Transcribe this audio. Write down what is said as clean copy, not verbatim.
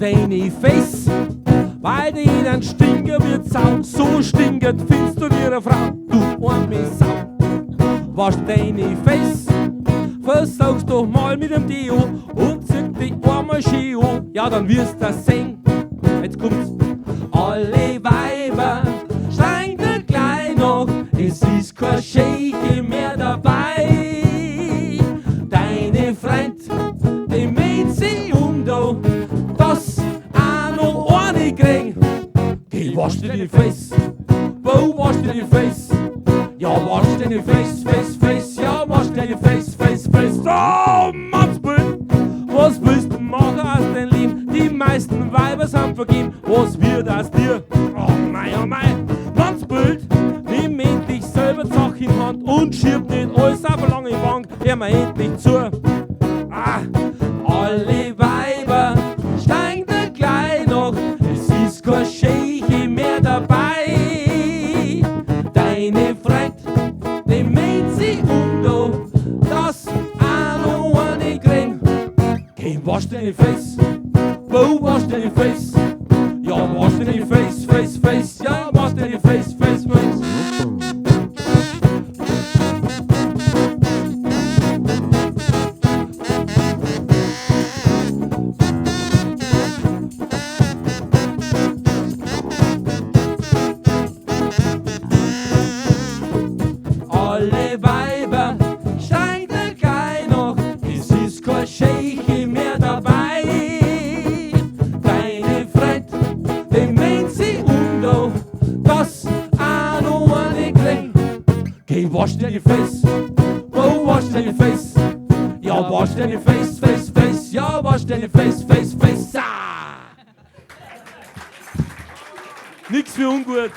deine Face, weil die dann stinken wie Sau, so stinkend findest du wie eine Frau, du arme Sau. Wasch deine Face, versuch's doch mal mit dem Deo und zieh dich einmal schön an, ja dann wirst du das sehen. Jetzt kommt's. Alle Weiber schreien dir gleich noch, es ist kein Schäche mehr dabei. Deine Freund, die mäht sie da, dass auch noch eine kriegen. Geh, wasch dir die Face, wo wasch dir die Face? Ja, wasch dir die Face, Face, Face, ja, wasch dir die Face, Face, Face. Oh, Mannsbild, was willst du machen aus deinem Leben? Die meisten Weiber sind vergeben, was wird aus dir? Oh mein, Mannsbild, nimm endlich selber die Sache in Hand und schieb nicht alles auf eine lange Bank, hör mir endlich zu. Alle Weiber steigen dir gleich noch, es ist kein Schäche mehr dabei. Deine Freund, die mäht sie da, dass auch noch eine kriegen. Geh, wasch deine Face, wo wasch deine Face? Ja, wasch deine Face, Face, Face, ja, wasch deine Face, Face, Face. Alle Weiber schreien dir gleich noch, es ist kein Schäche mehr dabei. Deine Freund, die mäht sie da, dass auch noch eine kriegen. Geh, wasch dir die Face, wo wasch dir die Face? Ja, wasch dir die Face, Face, Face, ja, wasch dir die Face, Face, Face. Nix für ungut.